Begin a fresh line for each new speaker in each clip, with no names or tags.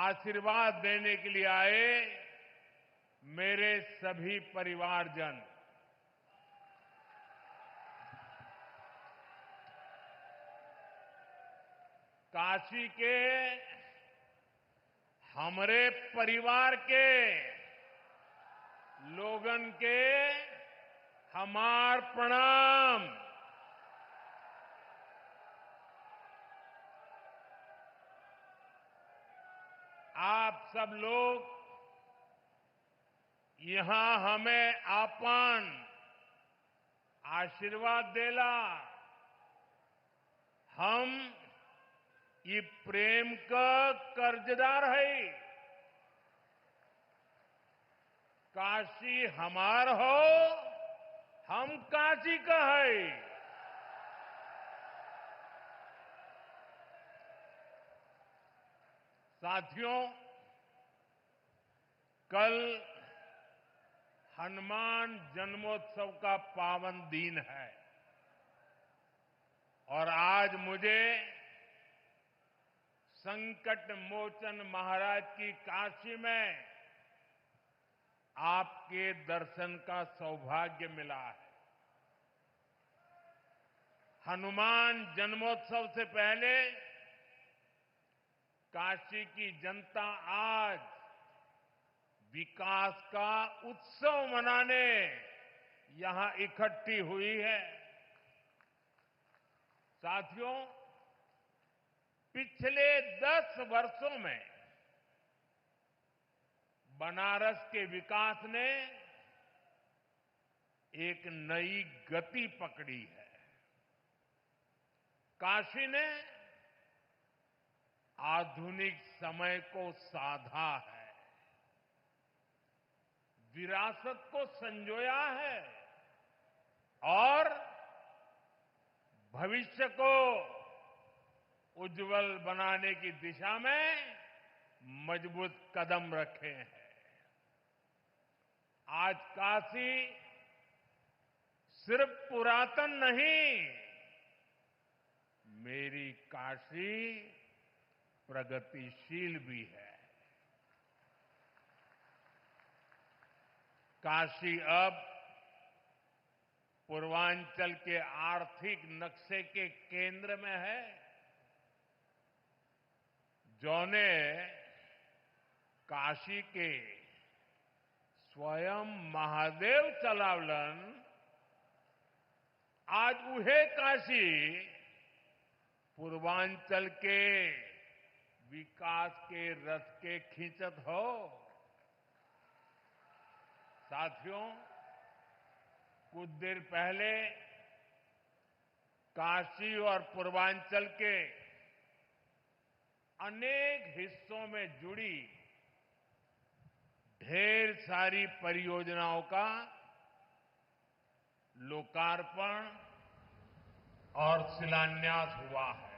आशीर्वाद देने के लिए आए मेरे सभी परिवारजन, काशी के हमारे परिवार के लोगन के हमार प्रणाम। आप सब लोग यहां हमें आपन आशीर्वाद देला, हम ये प्रेम का कर्जदार है। काशी हमार हो, हम काशी का है। साथियों, कल हनुमान जन्मोत्सव का पावन दिन है और आज मुझे संकट मोचन महाराज की काशी में आपके दर्शन का सौभाग्य मिला है। हनुमान जन्मोत्सव से पहले काशी की जनता आज विकास का उत्सव मनाने यहां इकट्ठी हुई है। साथियों, पिछले 10 वर्षों में बनारस के विकास ने एक नई गति पकड़ी है। काशी ने आधुनिक समय को साधा है, विरासत को संजोया है और भविष्य को उज्जवल बनाने की दिशा में मजबूत कदम रखे हैं। आज काशी सिर्फ पुरातन नहीं, मेरी काशी प्रगतिशील भी है। काशी अब पूर्वांचल के आर्थिक नक्शे के केंद्र में है। जौने काशी के स्वयं महादेव चलावलन, आज उहे काशी पूर्वांचल के विकास के रथ के खींचत हो। साथियों, कुछ देर पहले काशी और पूर्वांचल के अनेक हिस्सों में जुड़ी ढेर सारी परियोजनाओं का लोकार्पण और शिलान्यास हुआ है।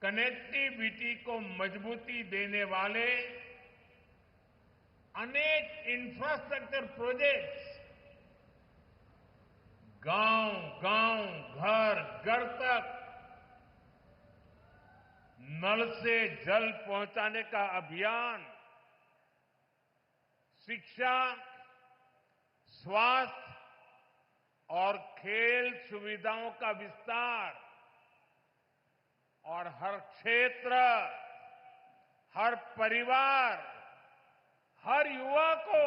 कनेक्टिविटी को मजबूती देने वाले अनेक इंफ्रास्ट्रक्चर प्रोजेक्ट्स गांव-गांव, घर-घर तक नल से जल पहुंचाने का अभियान, शिक्षा, स्वास्थ्य और खेल सुविधाओं का विस्तार और हर क्षेत्र, हर परिवार, हर युवा को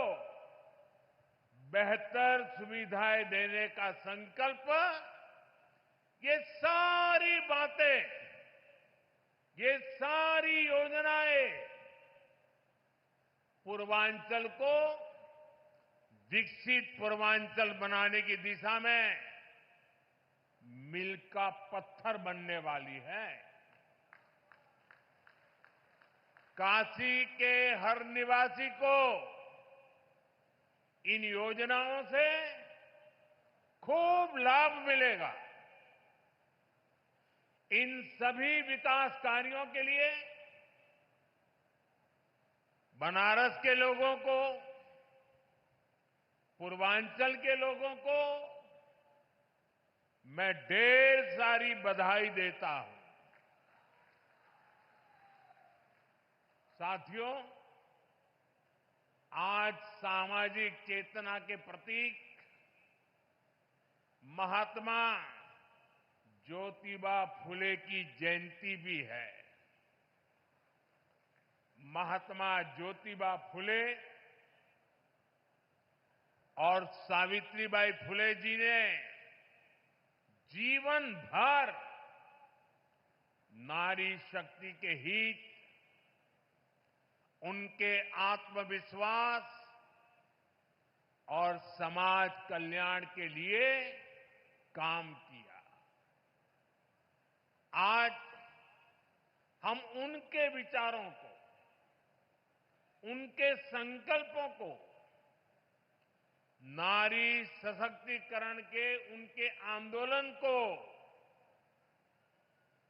बेहतर सुविधाएं देने का संकल्प, ये सारी बातें, ये सारी योजनाएं पूर्वांचल को विकसित पूर्वांचल बनाने की दिशा में मील का पत्थर बनने वाली है। काशी के हर निवासी को इन योजनाओं से खूब लाभ मिलेगा। इन सभी विकास कार्यों के लिए बनारस के लोगों को, पूर्वांचल के लोगों को मैं ढेर सारी बधाई देता हूं। साथियों, आज सामाजिक चेतना के प्रतीक महात्मा ज्योतिबा फुले की जयंती भी है। महात्मा ज्योतिबा फुले और सावित्रीबाई फुले जी ने जीवन भर नारी शक्ति के हित, उनके आत्मविश्वास और समाज कल्याण के लिए काम किया। आज हम उनके विचारों को, उनके संकल्पों को नारी सशक्तिकरण के उनके आंदोलन को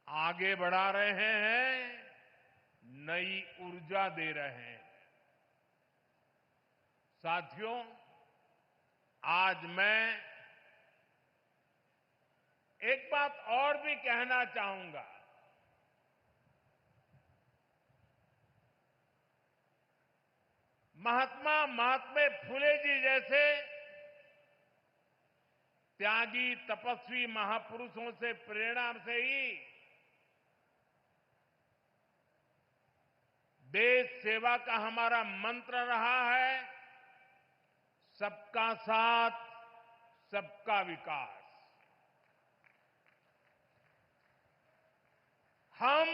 आगे बढ़ा रहे हैं, नई ऊर्जा दे रहे हैं। साथियों, आज मैं एक बात और भी कहना चाहूंगा। महात्मा फुले जी जैसे त्यागी तपस्वी महापुरुषों से प्रेरणा से ही देश सेवा का हमारा मंत्र रहा है, सबका साथ, सबका विकास। हम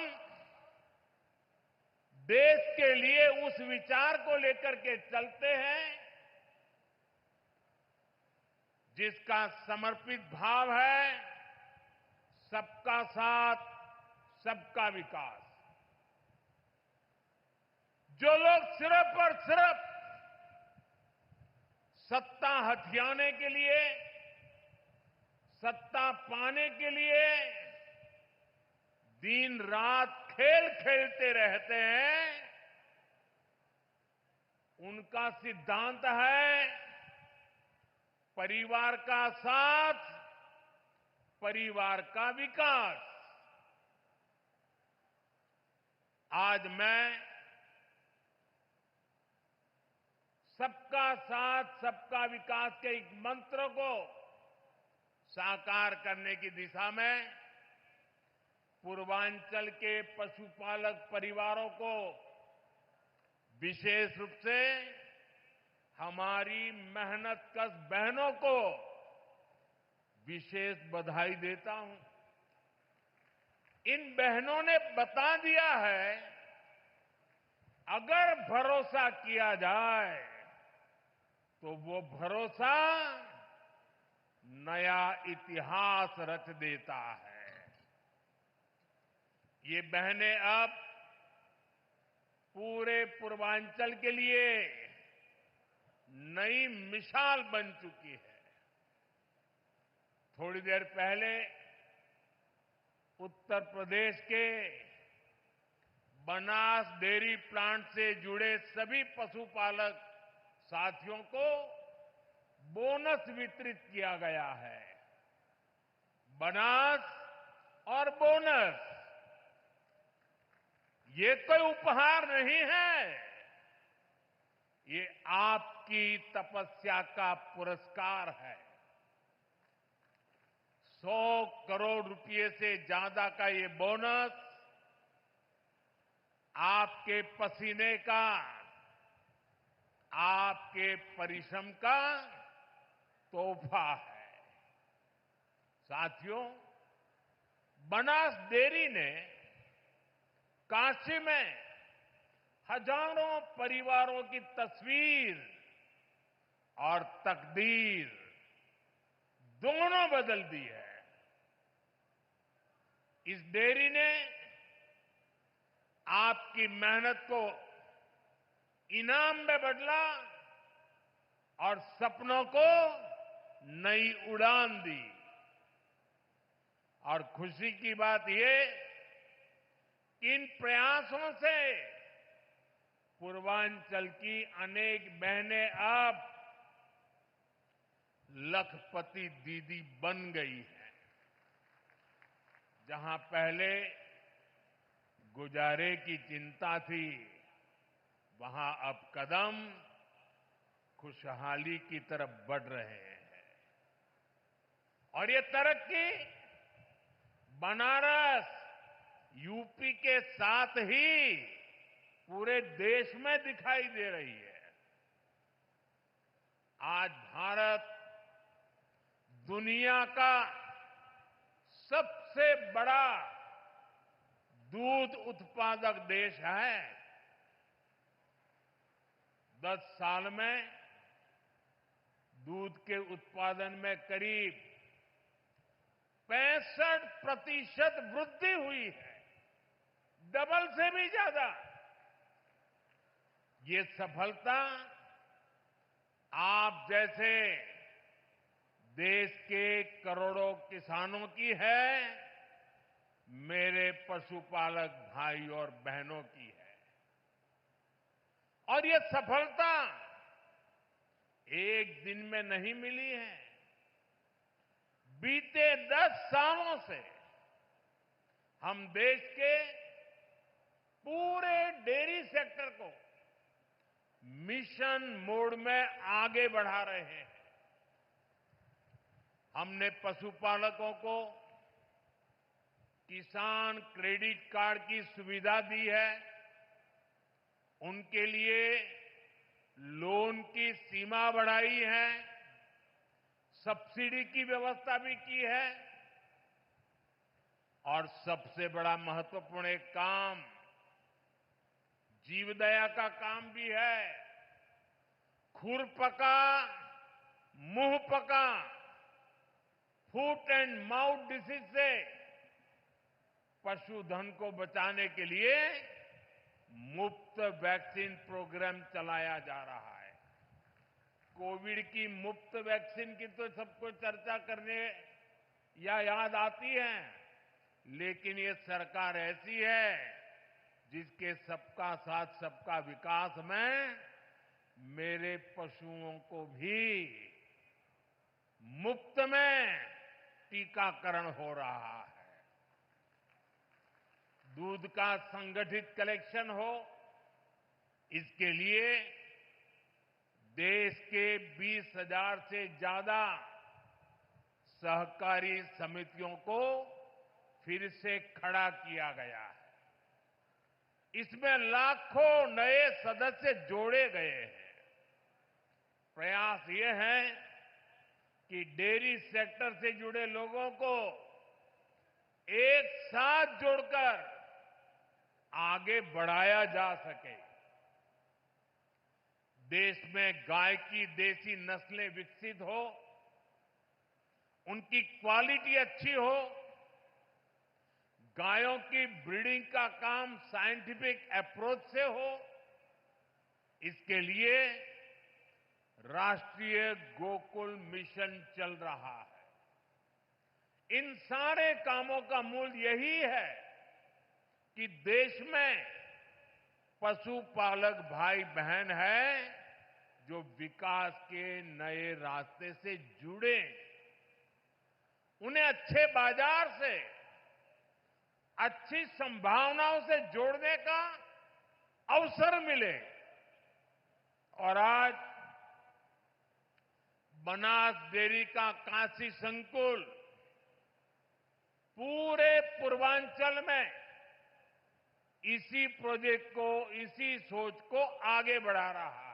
देश के लिए उस विचार को लेकर के चलते हैं जिसका समर्पित भाव है सबका साथ, सबका विकास। जो लोग सिर्फ और सिर्फ सत्ता हथियाने के लिए, सत्ता पाने के लिए दिन रात खेल खेलते रहते हैं, उनका सिद्धांत है परिवार का साथ, परिवार का विकास। आज मैं सबका साथ, सबका विकास के एक मंत्र को साकार करने की दिशा में पूर्वांचल के पशुपालक परिवारों को, विशेष रूप से हमारी मेहनतकश बहनों को विशेष बधाई देता हूं। इन बहनों ने बता दिया है, अगर भरोसा किया जाए तो वो भरोसा नया इतिहास रच देता है। ये बहनें अब पूरे पूर्वांचल के लिए नई मिसाल बन चुकी है। थोड़ी देर पहले उत्तर प्रदेश के बनास डेयरी प्लांट से जुड़े सभी पशुपालक साथियों को बोनस वितरित किया गया है। बनास और बोनस, ये कोई उपहार नहीं है, ये आपकी तपस्या का पुरस्कार है। 100 करोड़ रुपए से ज्यादा का ये बोनस आपके पसीने का, आपके परिश्रम का तोहफा है। साथियों, बनास डेयरी ने काशी में हजारों परिवारों की तस्वीर और तकदीर दोनों बदल दी है। इस डेयरी ने आपकी मेहनत को इनाम में बदला और सपनों को नई उड़ान दी। और खुशी की बात ये, इन प्रयासों से पूर्वांचल की अनेक बहनें अब लखपति दीदी बन गई हैं। जहां पहले गुजारे की चिंता थी, वहां अब कदम खुशहाली की तरफ बढ़ रहे हैं और ये तरक्की बनारस, यूपी के साथ ही पूरे देश में दिखाई दे रही है। आज भारत दुनिया का सबसे बड़ा दूध उत्पादक देश है। 10 साल में दूध के उत्पादन में करीब 65% वृद्धि हुई है, डबल से भी ज्यादा। ये सफलता आप जैसे देश के करोड़ों किसानों की है, मेरे पशुपालक भाई और बहनों की है। और ये सफलता एक दिन में नहीं मिली है। बीते 10 सालों से हम देश के पूरे डेयरी सेक्टर को मिशन मोड में आगे बढ़ा रहे हैं। हमने पशुपालकों को किसान क्रेडिट कार्ड की सुविधा दी है, उनके लिए लोन की सीमा बढ़ाई है, सब्सिडी की व्यवस्था भी की है और सबसे बड़ा महत्वपूर्ण एक काम जीवदया का काम भी है। खुरपका मुंहपका फुट एंड माउथ डिसीज से पशुधन को बचाने के लिए मुफ्त वैक्सीन प्रोग्राम चलाया जा रहा है। कोविड की मुफ्त वैक्सीन की तो सबको चर्चा करने या याद आती है, लेकिन ये सरकार ऐसी है जिसके सबका साथ सबका विकास में मेरे पशुओं को भी मुफ्त में टीकाकरण हो रहा है। दूध का संगठित कलेक्शन हो, इसके लिए देश के 20,000 से ज्यादा सहकारी समितियों को फिर से खड़ा किया गया है। इसमें लाखों नए सदस्य जोड़े गए हैं। प्रयास ये है कि डेयरी सेक्टर से जुड़े लोगों को एक साथ जोड़कर आगे बढ़ाया जा सके। देश में गाय की देसी नस्लें विकसित हो, उनकी क्वालिटी अच्छी हो, गायों की ब्रीडिंग का काम साइंटिफिक अप्रोच से हो, इसके लिए राष्ट्रीय गोकुल मिशन चल रहा है। इन सारे कामों का मूल यही है कि देश में पशुपालक भाई बहन है जो विकास के नए रास्ते से जुड़े, उन्हें अच्छे बाजार से, अच्छी संभावनाओं से जोड़ने का अवसर मिले। और आज बनास डेयरी का काशी संकुल पूरे पूर्वांचल में इसी प्रोजेक्ट को, इसी सोच को आगे बढ़ा रहा है।